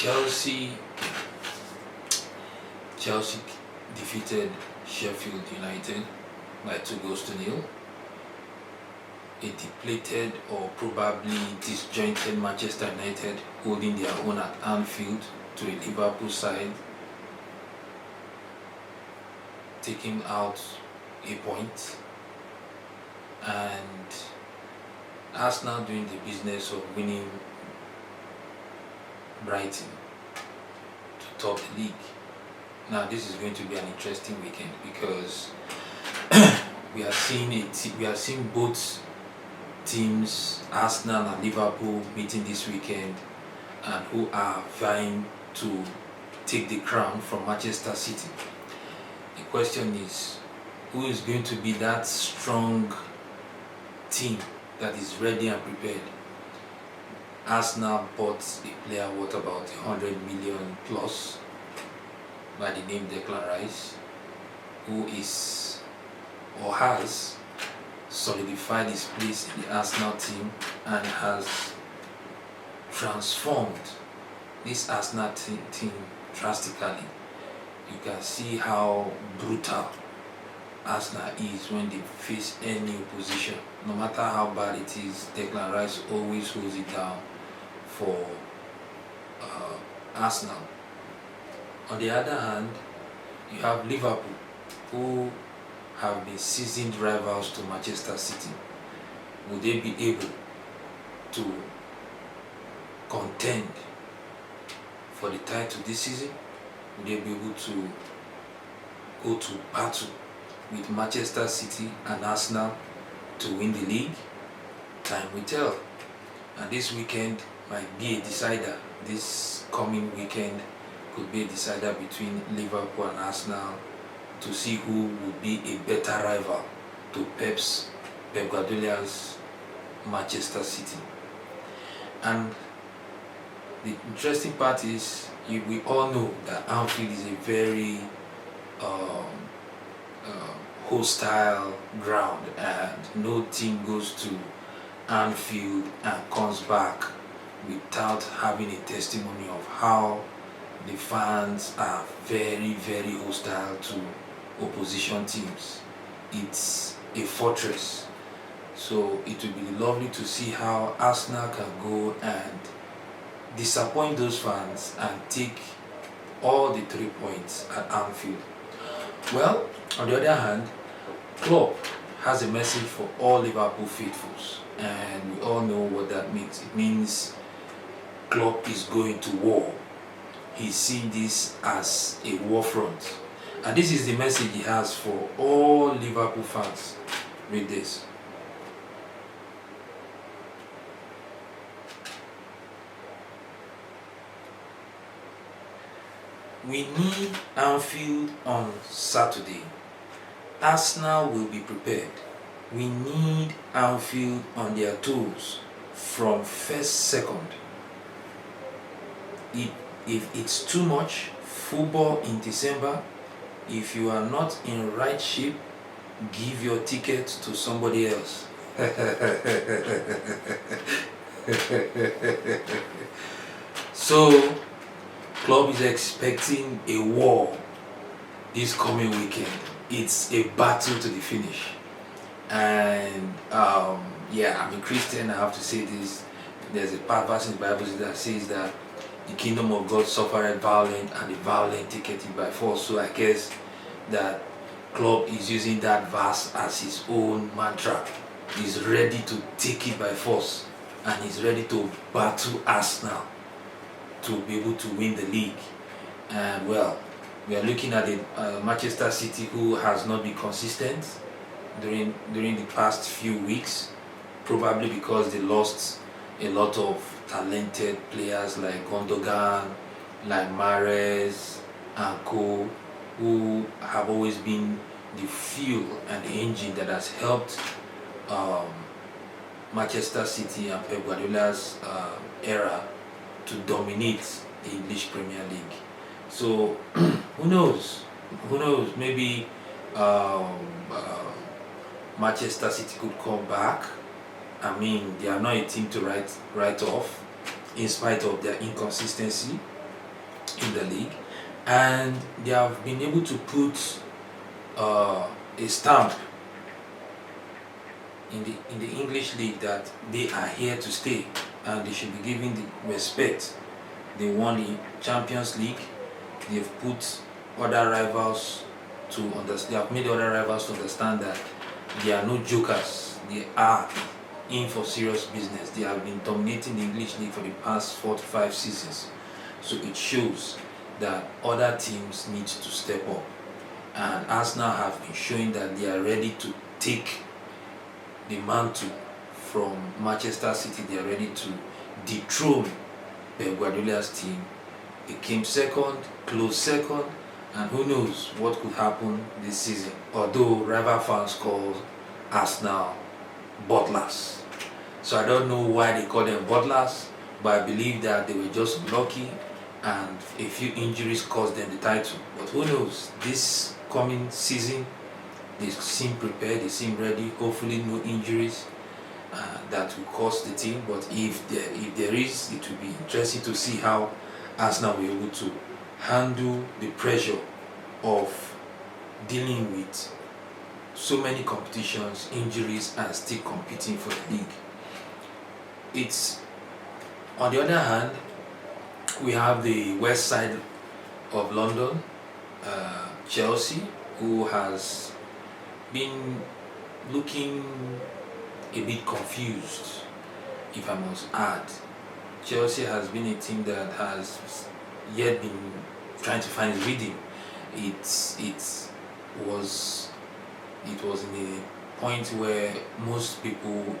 Chelsea Chelsea defeated Sheffield United by 2 goals to nil. A depleted or probably disjointed Manchester United holding their own at Anfield to a Liverpool side, taking out a point, and Arsenal doing the business of winning Brighton to top the league. Now this is going to be an interesting weekend because we are seeing both teams, Arsenal and Liverpool, meeting this weekend, and who are vying to take the crown from Manchester City. The question is, who is going to be that strong team that is ready and prepared? Arsenal bought a player worth about 100 million plus by the name Declan Rice, who is or has solidified his place in the Arsenal team and has transformed this Arsenal team drastically. You can see how brutal Arsenal is when they face any opposition. No matter how bad it is, Declan Rice always holds it down for Arsenal. On the other hand, you have Liverpool, who have been seasoned rivals to Manchester City. Will they be able to contend for the title this season? Will they be able to go to battle with Manchester City and Arsenal to win the league? Time will tell. And this weekend might be a decider. This coming weekend could be a decider between Liverpool and Arsenal to see who would be a better rival to Pep Guardiola's Manchester City. And the interesting part is, we all know that Anfield is a very hostile ground, and no team goes to Anfield and comes back without having a testimony of how the fans are very, very hostile to opposition teams. It's a fortress. So it will be lovely to see how Arsenal can go and disappoint those fans and take all the 3 points at Anfield. Well, on the other hand, Klopp has a message for all Liverpool faithfuls, and we all know what that means. It means Klopp is going to war. He's seeing this as a war front. And this is the message he has for all Liverpool fans. Read this. We need Anfield on Saturday. Arsenal will be prepared. We need Anfield on their toes from first second. If it's too much football in December, if you are not in right shape, give your ticket to somebody else. So, club is expecting a war this coming weekend. It's a battle to the finish. And I'm a Christian, I have to say this. There's a verse in the Bible that says that the kingdom of God suffered violent, and the violent take it by force. So I guess that club is using that verse as his own mantra. He's ready to take it by force, and he's ready to battle Arsenal to be able to win the league. And well, we are looking at a Manchester City who has not been consistent during the past few weeks, probably because they lost a lot of talented players like Gundogan, like Mahrez and co, who have always been the fuel and the engine that has helped Manchester City and Pep Guardiola's era to dominate the English Premier League. So who knows? Maybe Manchester City could come back. I mean, they are not a team to write off in spite of their inconsistency. in the league, and they have been able to put a stamp in the English league that they are here to stay and they should be given the respect. They won the Champions League. They've put other rivals to understand. They have made other rivals to understand that they are no jokers. They are in for serious business. They have been dominating the English league for the past 4 to 5 seasons. So it shows that other teams need to step up. And Arsenal have been showing that they are ready to take the mantle from Manchester City. They are ready to dethrone Pep Guardiola's team. They came second, close second, and who knows what could happen this season. Although rival fans call Arsenal butlers. So I don't know why they call them butlers, but I believe that they were just lucky and a few injuries cost them the title. But who knows, this coming season they seem prepared, they seem ready. Hopefully no injuries that will cost the team, but if there is, it will be interesting to see how Arsenal will be able to handle the pressure of dealing with so many competitions, injuries, and still competing for the league. It's on the other hand, we have the west side of London, Chelsea, who has been looking a bit confused, if I must add. Chelsea has been a team that has yet been trying to find its rhythm. It was in a point where most people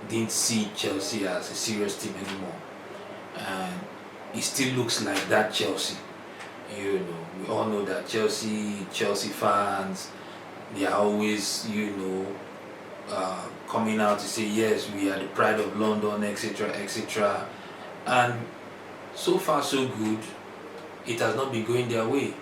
didn't see Chelsea as a serious team anymore, and it still looks like that Chelsea. You know, we all know that Chelsea fans, they are always, coming out to say yes, we are the pride of London, etc., etc. And so far so good. It has not been going their way.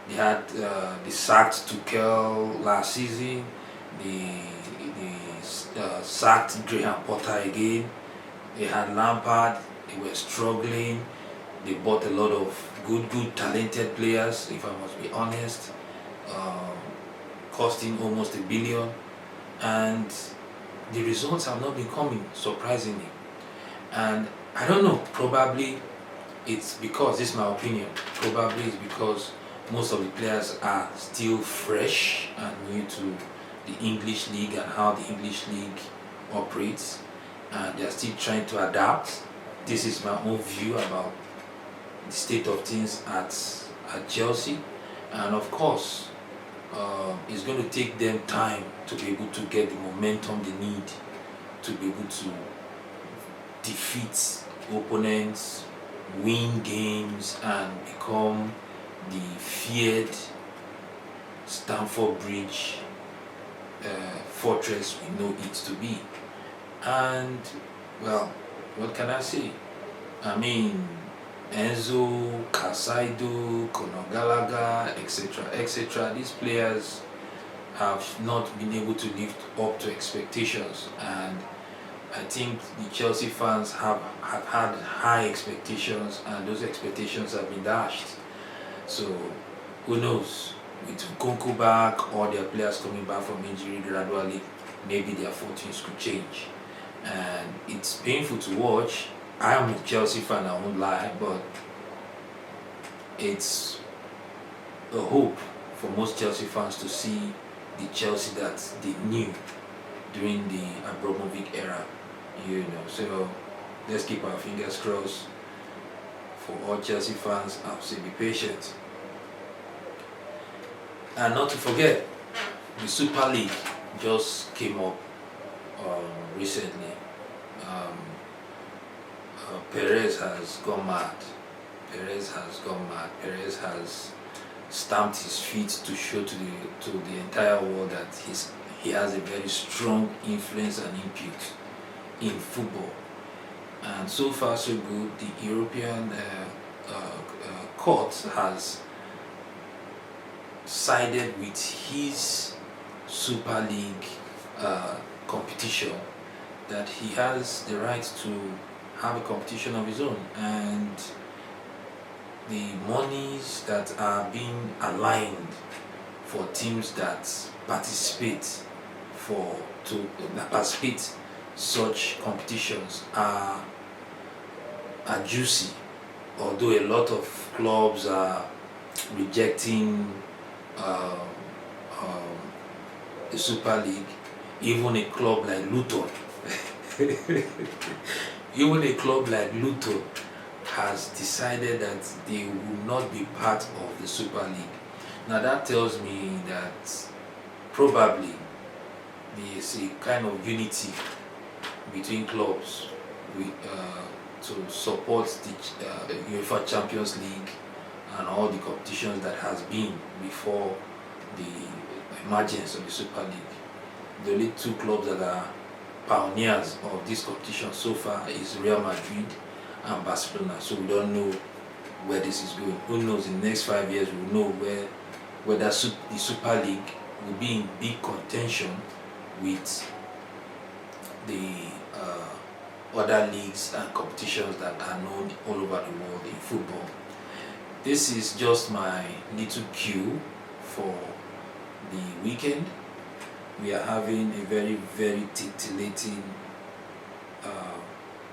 They had the sacked Tuchel last season. They sacked Graham Potter again. They had Lampard. They were struggling. They bought a lot of good talented players, if I must be honest, costing almost £1 billion, and the results have not been coming, surprisingly. And I don't know, probably it's because, this is my opinion, probably it's because most of the players are still fresh and new to the English league and how the English league operates, and they're still trying to adapt. This is my own view about the state of things at Chelsea, and of course it's going to take them time to be able to get the momentum they need to be able to defeat opponents, win games, and become the feared Stamford Bridge fortress we know it to be. And well, what can I say? I mean, Enzo, Casaido, Conor Gallagher, etc., these players have not been able to live up to expectations, and I think the Chelsea fans have had high expectations, and those expectations have been dashed. So who knows, with Nkunku back, or their players coming back from injury gradually, maybe their fortunes could change. And it's painful to watch. I am a Chelsea fan, I won't lie, but it's a hope for most Chelsea fans to see the Chelsea that they knew during the Abramovich era, So let's keep our fingers crossed for all Chelsea fans. I'll say be patient. And not to forget, the Super League just came up recently. Perez has gone mad. Perez has stamped his feet to show to the entire world that he has a very strong influence and input in football. And so far so good. The European court has sided with his Super League competition, that he has the right to have a competition of his own, and the monies that are being aligned for teams that participate that participate such competitions are juicy, although a lot of clubs are rejecting uh, um, the Super League. Even a club like Luton even a club like Luton has decided that they will not be part of the Super League. Now that tells me that probably there is a kind of unity between clubs to support the UEFA Champions League and all the competitions that has been before the emergence of the Super League. The only two clubs that are pioneers of this competition so far is Real Madrid and Barcelona. So we don't know where this is going. Who knows, in the next 5 years we'll know whether the Super League will be in big contention with the other leagues and competitions that are known all over the world in football. This is just my little cue for the weekend. We are having a very, very titillating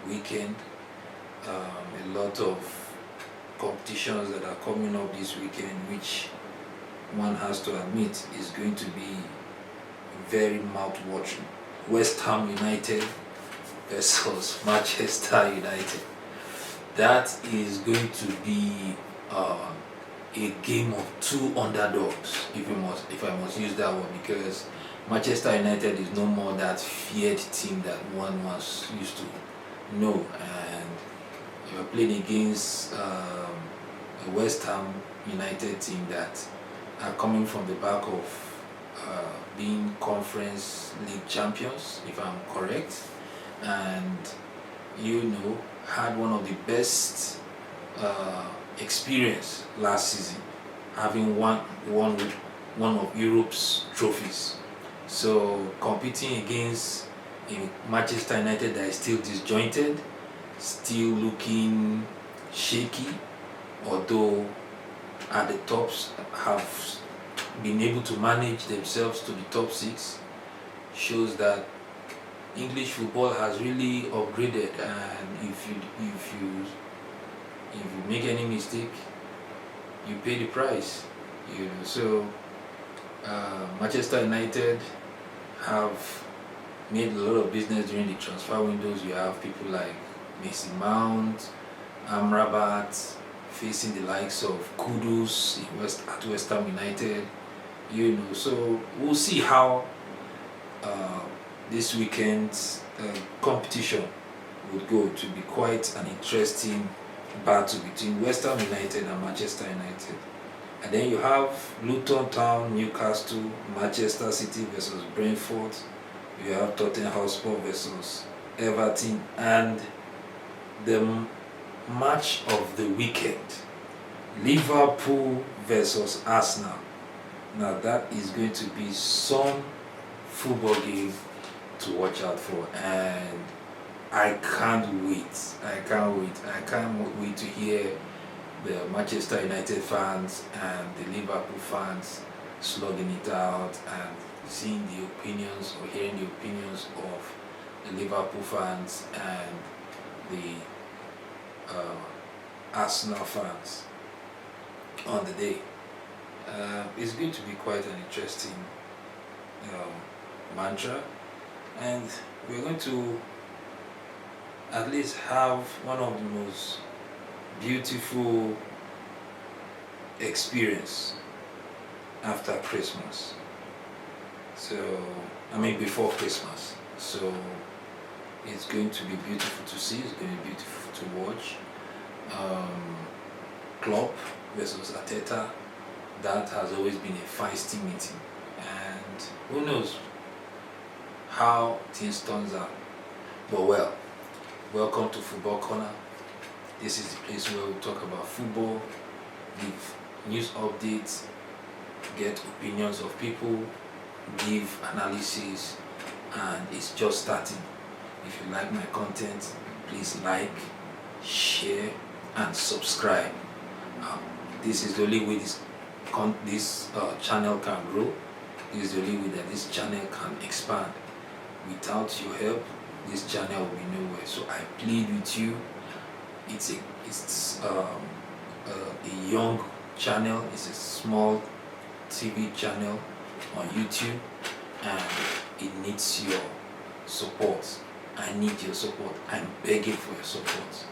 weekend. A lot of competitions that are coming up this weekend, which one has to admit is going to be very mouth-watering. West Ham United versus Manchester United. That is going to be a game of two underdogs, if I must use that word, because Manchester United is no more that feared team that one was used to know, and you are playing against a West Ham United team that are coming from the back of being Conference League champions, if I'm correct, and had one of the best experience last season, having won one of Europe's trophies. So competing against a Manchester United that is still disjointed, still looking shaky, although at the tops have been able to manage themselves to the top six, shows that English football has really upgraded, and if you make any mistake, you pay the price. So Manchester United have made a lot of business during the transfer windows. You have people like Mason Mount, Amrabat facing the likes of Kudus at West Ham United. So we'll see how this weekend's competition would go. To be quite an interesting battle between West Ham United and Manchester United. And then you have Luton Town, Newcastle, Manchester City versus Brentford. You have Tottenham Hotspur versus Everton, and the match of the weekend, Liverpool versus Arsenal. Now that is going to be some football game to watch out for, and I can't wait. I can't wait to hear the Manchester United fans and the Liverpool fans slugging it out, and seeing the opinions or hearing the opinions of the Liverpool fans and the Arsenal fans on the day. It's going to be quite an interesting mantra, and we're going to at least have one of the most beautiful experience after Christmas. Before Christmas. So it's going to be beautiful to see. It's going to be beautiful to watch. Klopp versus Arteta. That has always been a feisty meeting, and who knows how things turns out. But welcome to Football Corner. This is the place where we talk about football, give news updates, get opinions of people, give analysis, and it's just starting. If you like my content, please like, share, and subscribe. This is the only way this channel can grow. This is the only way that this channel can expand. Without your help, this channel will be nowhere. So I plead with you. It's a young channel. It's a small TV channel on YouTube, and it needs your support. I need your support. I'm begging for your support.